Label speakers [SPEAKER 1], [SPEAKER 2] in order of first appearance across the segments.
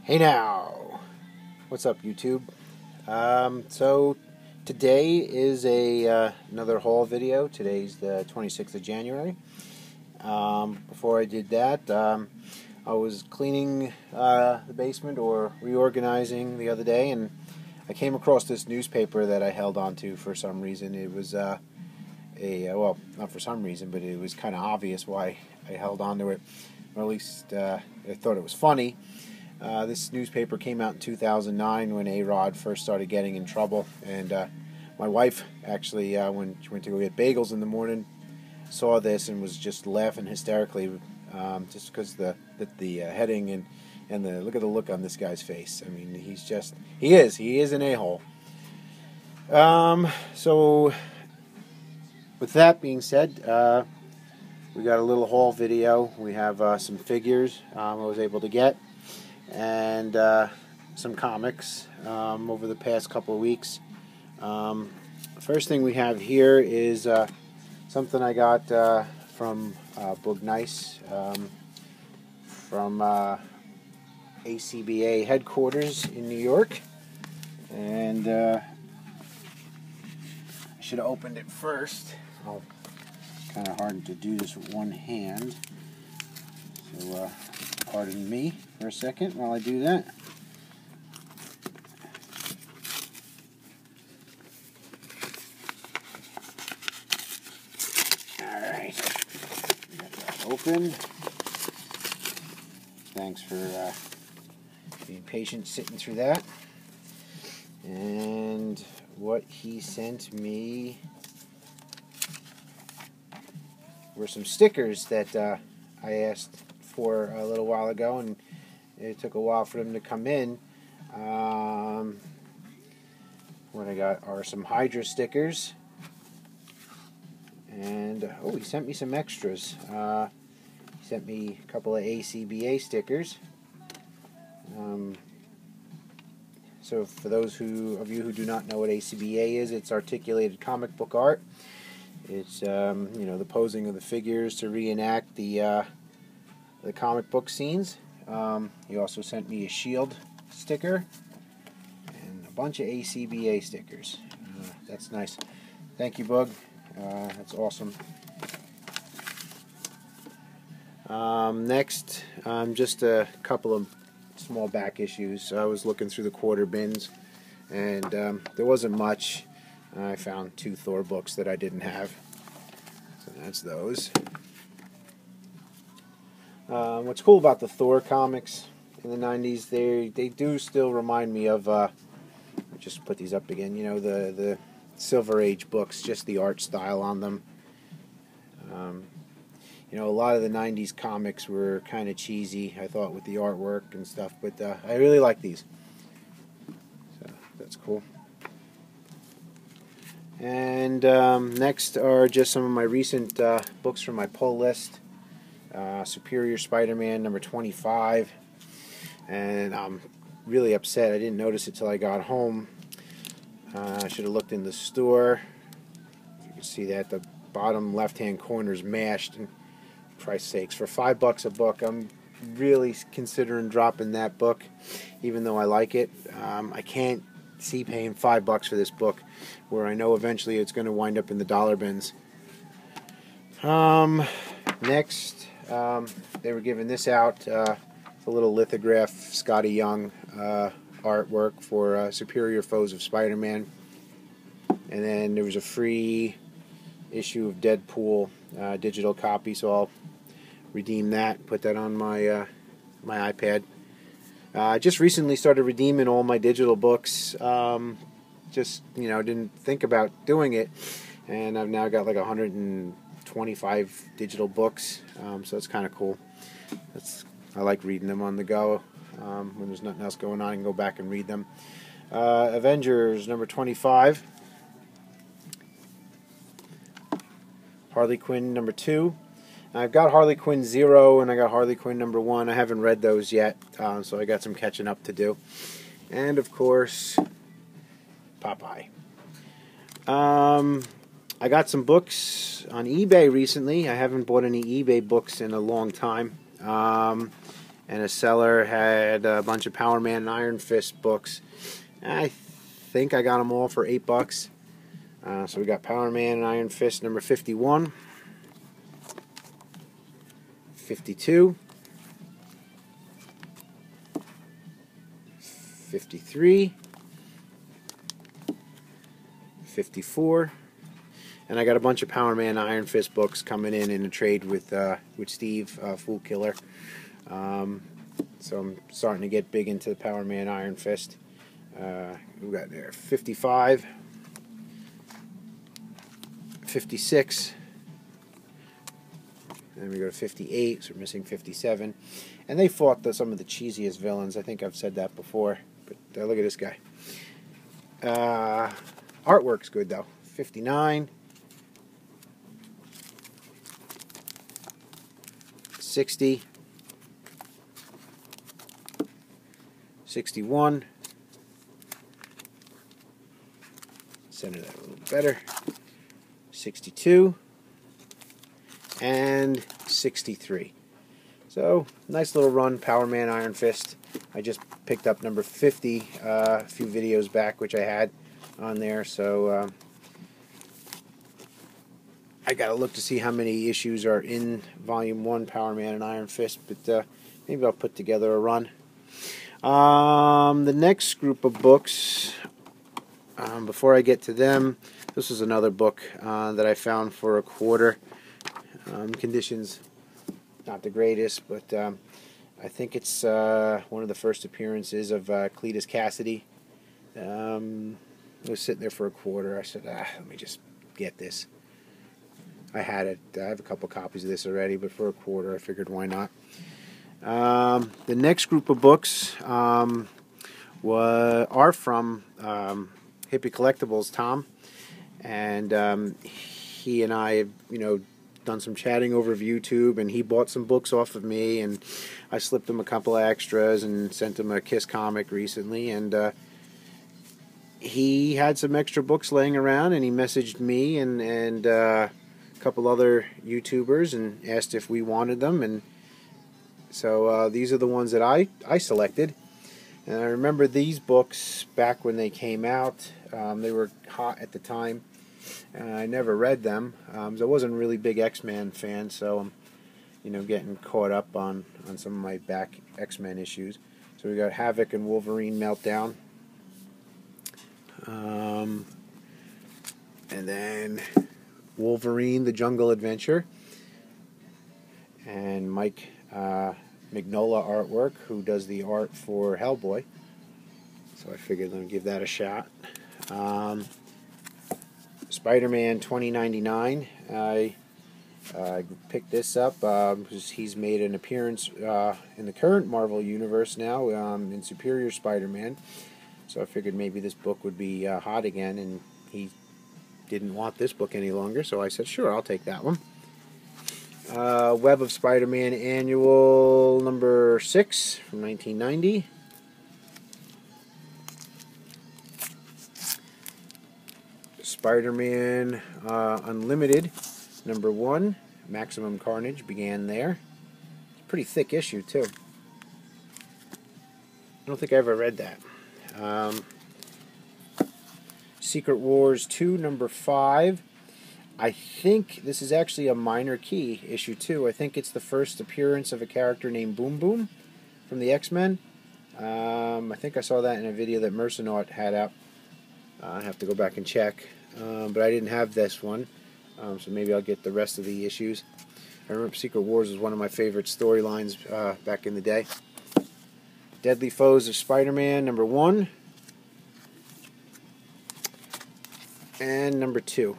[SPEAKER 1] Hey now, what's up YouTube? So today is another haul video. Today's the 26th of January. Before I did that, I was cleaning the basement or reorganizing the other day, and I came across this newspaper that I held onto for some reason. It was well, not for some reason, but it was kind of obvious why I held onto it, or at least I thought it was funny. This newspaper came out in 2009 when A-Rod first started getting in trouble, and my wife actually, when she went to go get bagels in the morning, saw this and was just laughing hysterically, just because the heading and the look at the look on this guy's face. I mean, he is an a-hole. So with that being said, we got a little haul video. We have some figures I was able to get, and some comics over the past couple of weeks. First thing we have here is something I got from Boog Nice, from ACBA headquarters in New York, and I should have opened it first. Kind of hard to do this with one hand, so pardon me for a second while I do that. Alright, got that open. Thanks for being patient sitting through that. And what he sent me were some stickers that I asked for a little while ago, and it took a while for them to come in. What I got are some Hydra stickers, and oh, he sent me some extras. He sent me a couple of ACBA stickers. So for those of you who do not know what ACBA is, it's articulated comic book art. It's the posing of the figures to reenact the comic book scenes. He also sent me a shield sticker and a bunch of ACBA stickers. That's nice. Thank you, Bug. That's awesome. Next, just a couple of small back issues. I was looking through the quarter bins, and there wasn't much. I found 2 Thor books that I didn't have, so that's those. What's cool about the Thor comics in the 90s, they do still remind me of, just put these up again, the Silver Age books, just the art style on them. A lot of the 90s comics were kind of cheesy, I thought, with the artwork and stuff, but I really like these. So that's cool. And next are just some of my recent books from my pull list. Superior Spiderman number 25, and I'm really upset I didn't notice it till I got home. I should have looked in the store. You can see that the bottom left hand corner is mashed, and Christ's sakes, for $5 a book, I'm really considering dropping that book, even though I like it. I can't see paying $5 for this book, where I know eventually it's going to wind up in the dollar bins. Next, they were giving this out, a little lithograph Scotty Young artwork for Superior Foes of Spider-Man, and then there was a free issue of Deadpool digital copy, so I'll redeem that, put that on my my iPad. I just recently started redeeming all my digital books. Just didn't think about doing it, and I've now got like 125 digital books, so it's kind of cool. I like reading them on the go. When there's nothing else going on, I can go back and read them. Avengers number 25. Harley Quinn number 2. I've got Harley Quinn 0 and I got Harley Quinn number 1. I haven't read those yet, so I got some catching up to do. And of course, Popeye. I got some books on eBay recently. I haven't bought any eBay books in a long time. and a seller had a bunch of Power Man and Iron Fist books. I think I got them all for $8. So we got Power Man and Iron Fist number 51, 52, 53, 54, and I got a bunch of Power Man Iron Fist books coming in a trade with Steve, Fool Killer. So I'm starting to get big into the Power Man Iron Fist. We got there 55, 56, and we go to 58, so we're missing 57. And they fought some of the cheesiest villains. I think I've said that before, but look at this guy. Artwork's good though. 59, 60, 61, center that a little better, 62, and 63. So, nice little run, Power Man Iron Fist. I just picked up number 50 a few videos back, which I had on there, so I gotta look to see how many issues are in Volume 1, Power Man and Iron Fist, but maybe I'll put together a run. The next group of books, before I get to them, this is another book that I found for $1. Conditions not the greatest, but I think it's one of the first appearances of Cletus Cassidy. It was sitting there for $1. I said, let me just get this. I had it. I have a couple copies of this already, but for $1, I figured why not. The next group of books are from Hippyscollectables, Tom, and he and I have, done some chatting over YouTube, and he bought some books off of me, and I slipped him a couple of extras and sent him a Kiss comic recently, and he had some extra books laying around, and he messaged me and a couple other YouTubers and asked if we wanted them, and so these are the ones that I selected. And I remember these books back when they came out. They were hot at the time. I never read them. So I wasn't a really big X-Men fan, so I'm getting caught up on some of my back X-Men issues. So we got Havoc and Wolverine Meltdown. And then Wolverine, The Jungle Adventure. And Mike Mignola artwork, who does the art for Hellboy. So I figured let me give that a shot. Spiderman 2099. I picked this up because he's made an appearance in the current Marvel Universe now in Superior Spider-Man. So I figured maybe this book would be hot again, and he didn't want this book any longer, so I said, sure, I'll take that one. Web of Spider-Man Annual number 6 from 1990. Spider-Man Unlimited number 1. Maximum Carnage began there. It's a pretty thick issue, too. I don't think I ever read that. Secret Wars 2 number 5. I think this is actually a minor key, issue 2. I think it's the first appearance of a character named Boom Boom from the X-Men. I think I saw that in a video that Mercenaut had up. I have to go back and check. But I didn't have this one, so maybe I'll get the rest of the issues. I remember Secret Wars was one of my favorite storylines back in the day. Deadly Foes of Spider-Man number 1. And number 2.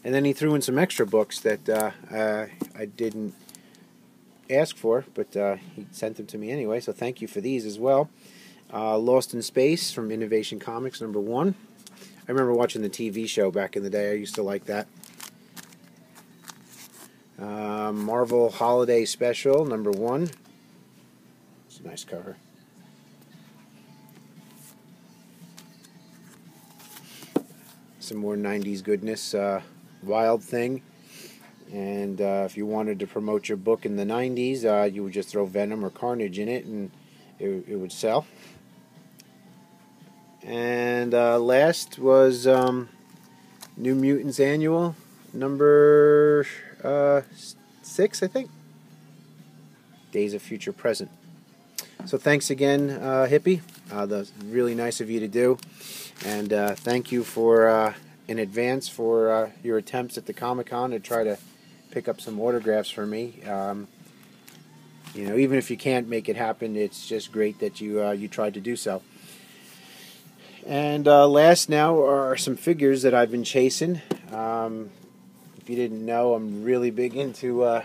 [SPEAKER 1] And then he threw in some extra books that I didn't ask for, but he sent them to me anyway, so thank you for these as well. Lost in Space from Innovation Comics number 1. I remember watching the TV show back in the day. I used to like that. Marvel Holiday Special number 1. It's a nice cover. Some more 90s goodness. Wild Thing And if you wanted to promote your book in the 90s, you would just throw Venom or Carnage in it, and it would sell. And last was New Mutants Annual, number 6, I think. Days of Future Present. So thanks again, Hippie. That's really nice of you to do. And thank you for in advance for your attempts at the Comic-Con to try to pick up some autographs for me. You know, even if you can't make it happen, it's just great that you tried to do so. And last now are some figures that I've been chasing. If you didn't know, I'm really big into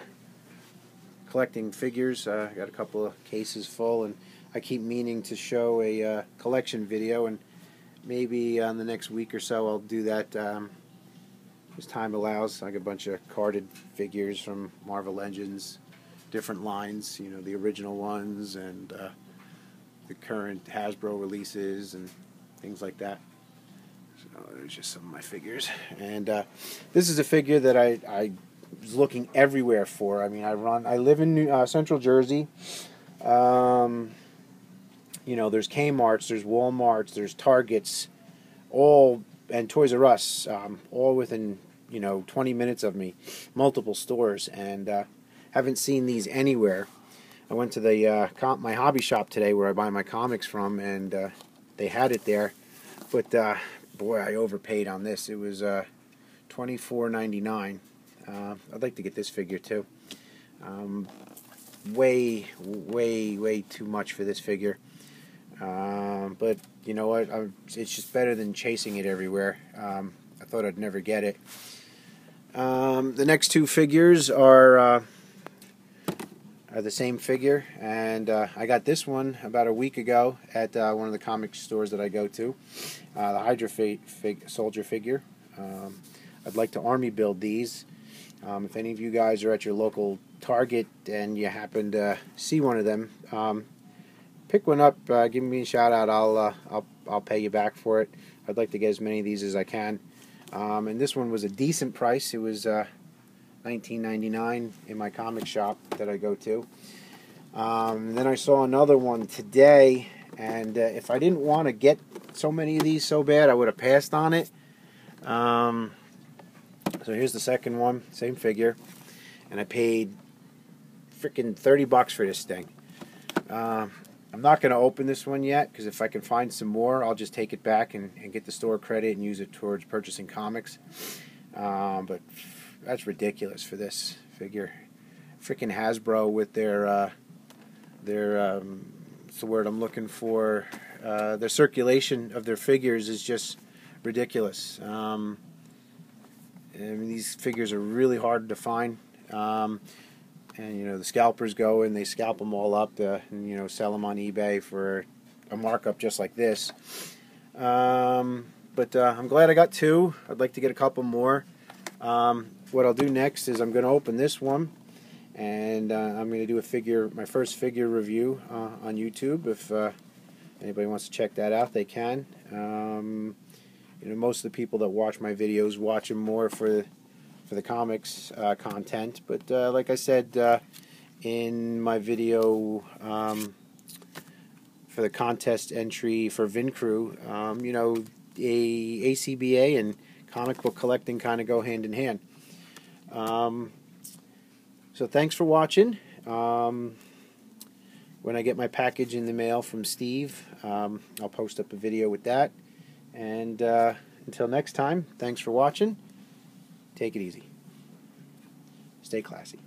[SPEAKER 1] collecting figures. I got a couple of cases full, and I keep meaning to show a collection video, and maybe on the next week or so I'll do that as time allows. I got a bunch of carded figures from Marvel Legends, different lines, you know, the original ones and the current Hasbro releases and things like that. So there's just some of my figures. And this is a figure that I was looking everywhere for. I mean, I live in Central Jersey. You know, there's Kmart's, there's Walmart's, there's Target's, all, and Toys R Us, all within, you know, 20 minutes of me, multiple stores, and haven't seen these anywhere. I went to the my hobby shop today where I buy my comics from, and they had it there, but boy, I overpaid on this. It was $24.99. I'd like to get this figure too. Way too much for this figure. But you know what? It's just better than chasing it everywhere. I thought I'd never get it. The next two figures are the same figure, and I got this one about a week ago at one of the comic stores that I go to. The Hydra soldier figure. I'd like to army build these. If any of you guys are at your local Target and you happen to see one of them, pick one up. Give me a shout out. I'll pay you back for it. I'd like to get as many of these as I can. And this one was a decent price. It was $19.99 in my comic shop that I go to. Then I saw another one today, and if I didn't want to get so many of these so bad, I would have passed on it. So here's the second one, same figure, and I paid freaking $30 for this thing. I'm not going to open this one yet, because if I can find some more, I'll just take it back and get the store credit and use it towards purchasing comics. But that's ridiculous for this figure. Freaking Hasbro with their what's the word I'm looking for? Their circulation of their figures is just ridiculous. I mean, these figures are really hard to find. And you know, the scalpers go and they scalp them all up and you know, sell them on eBay for a markup just like this. But I'm glad I got two. I'd like to get a couple more. What I'll do next is I'm going to open this one, and I'm going to do my first figure review on YouTube. If anybody wants to check that out, they can. You know, most of the people that watch my videos watch them more for the comics content, but like I said in my video for the contest entry for VinCrew, you know, ACBA and comic book collecting kind of go hand in hand. So thanks for watching. When I get my package in the mail from Steve, I'll post up a video with that. And until next time, thanks for watching. Take it easy. Stay classy.